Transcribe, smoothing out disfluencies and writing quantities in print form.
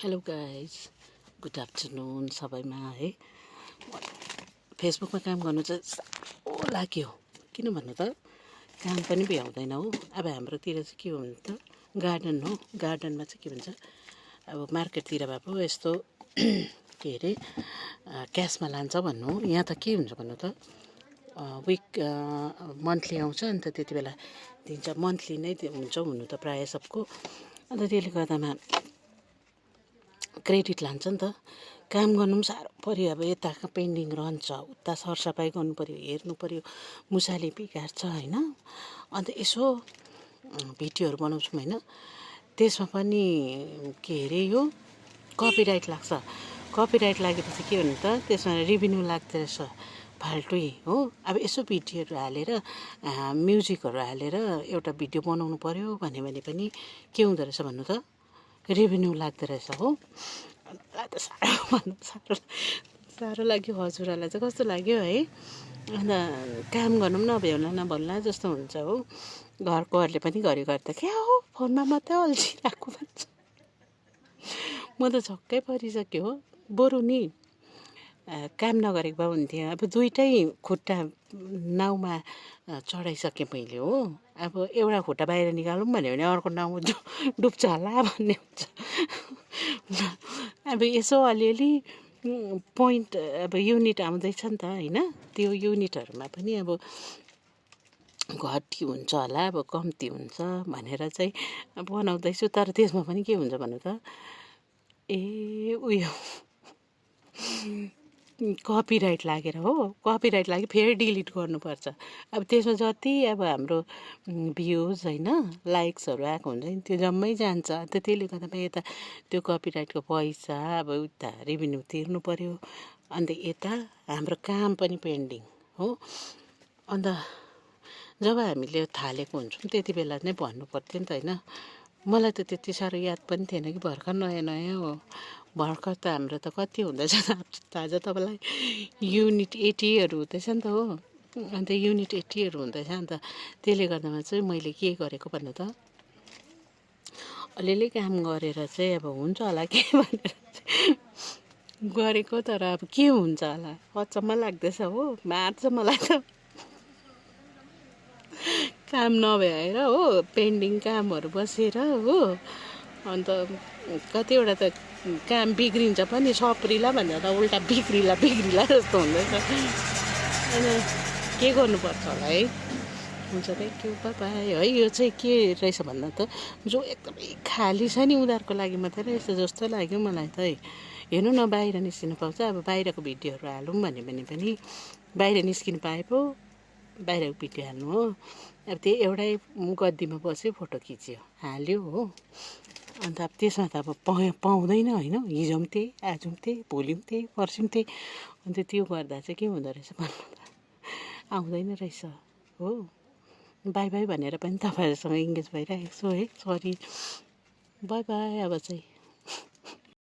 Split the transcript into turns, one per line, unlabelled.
Hello guys, good afternoon सबैमा है। फेसबुकमा काम गर्नु चाहिँ साह्रो लाग्यो। किन भन्नु त काम पनि भ्याउँदैन हो। अब हाम्रोतिर चाहिँ के हो भने त गार्डन हो। गार्डनमा चाहिँ के भन्छ, अब मार्केटतिर भए पो यस्तो के अरे क्यासमा लान्छ भन्नु। यहाँ त के हुन्छ भन्नु त मन्थली आउँछ, अन्त त्यति बेला दिन्छ। मन्थली नै हुन्छ हुनु त प्रायः सबको। अन्त त्यसले गर्दामा क्रेडिट लान्छ नि त। काम गर्नु पनि साह्रो पऱ्यो। अब यता पेन्डिङ रहन्छ, उता सरसफाइ गर्नु पऱ्यो, हेर्नु पऱ्यो, मुसाले बिगार्छ होइन। अन्त यसो भिडियोहरू बनाउँछौँ होइन, त्यसमा पनि के अरे यो कपिराइट लाग्छ। कपिराइट लागेपछि के भन्नु त त्यसमा रेभेन्यू लाग्दो रहेछ फाल्टै हो। अब यसो भिडियोहरू हालेर म्युजिकहरू हालेर एउटा भिडियो बनाउनु पऱ्यो भने पनि के हुँदो रहेछ भन्नु त रेभेन्यू लाग्दो रहेछ हो। मलाई त साह्रो लाग्यो। हजुरहरूलाई चाहिँ कस्तो लाग्यो है? अन्त काम गर्नु पनि नभ्याउला जस्तो हुन्छ हो। घरकोहरूले पनि घरिघरि त क्या हो फोनमा मात्रै अल्झिरहेको भन्छ। म त छक्कै परिसक्यो हो। बरु नि काम नगरेको भए हुन्थ्यो। अब दुइटै खुट्टा नाउमा चढाइसकेँ मैले हो। अब एउटा खुट्टा बाहिर निकालौँ भन्यो भने अर्को नाउ डुब्छ होला भन्ने हुन्छ। अब यसो अलिअलि पोइन्ट अब युनिट आउँदैछ नि त होइन। त्यो युनिटहरूमा पनि अब घटी हुन्छ होला, अब कम्ती हुन्छ भनेर चाहिँ बनाउँदैछु। तर त्यसमा पनि के हुन्छ भन्नु त उयो कपिराइट लागेर हो। कपिराइट लाग्यो फेरि डिलिट गर्नुपर्छ। अब त्यसमा जति अब हाम्रो भ्युज होइन लाइक्सहरू आएको हुन्छ नि त्यो जम्मै जान्छ। अन्त त्यसले गर्दा यता त्यो कपिराइटको पैसा अब उता रेभेन्यू तिर्नु पऱ्यो। अन्त यता हाम्रो काम पनि पेन्डिङ हो। अन्त जब हामीले थालेको हुन्छौँ त्यति बेला नै भन्नु पर्थ्यो नि त होइन। मलाई त त्यति साह्रो याद पनि थिएन कि भर्खर नयाँ हो। भर्खर त हाम्रो त कति हुँदैछ ताजा तपाईँलाई युनिट 80हरू हुँदैछ नि त हो। अन्त युनिट 80हरू हुँदैछ। अन्त त्यसले गर्दामा चाहिँ मैले के गरेको भन्नु त अलिअलि काम गरेर चाहिँ अब हुन्छ होला के भनेर गरेको। तर अब के हुन्छ होला अचम्म लाग्दैछ हो। मार्छ मलाई त काम नभ्याएर हो, पेन्डिङ कामहरू बसेर हो। अन्त कतिवटा त काम बिग्रिन्छ पनि, सप्रिला भनेर त उल्टा बिग्रिला जस्तो हुँदैछ। अन्त के गर्नुपर्छ होला है? हुन्छ थ्याङ्क यू, बाइ बाइ है। यो चाहिँ के रहेछ भन्दा त जो एकदमै खाली छ नि उनीहरूको लागि मात्रै रहेछ जस्तो लाग्यो मलाई त है। हेर्नु न बाहिर निस्किनु पाउँछ। अब बाहिरको भिडियोहरू हालौँ भन्यो भने पनि बाहिर निस्किनु पाए पो बाहिरको भिडियो हाल्नु हो। अब त्यही एउटै गद्दीमा बस्यो, फोटो खिच्यो, हाल्यो हो। अन्त अब त्यसमा त अब पाउँदैन होइन। हिजो पनि त्यही, आज पनि त्यही, भोलि पनि त्यही, पर्सि पनि त्यही। अन्त त्यो गर्दा चाहिँ के हुँदो रहेछ भन्नु त आउँदैन रहेछ हो। बाई बाई भनेर पनि तपाईँहरूसँग इङ्गेज भइरहेको छु है। सरी, बाई बाई अब चाहिँ।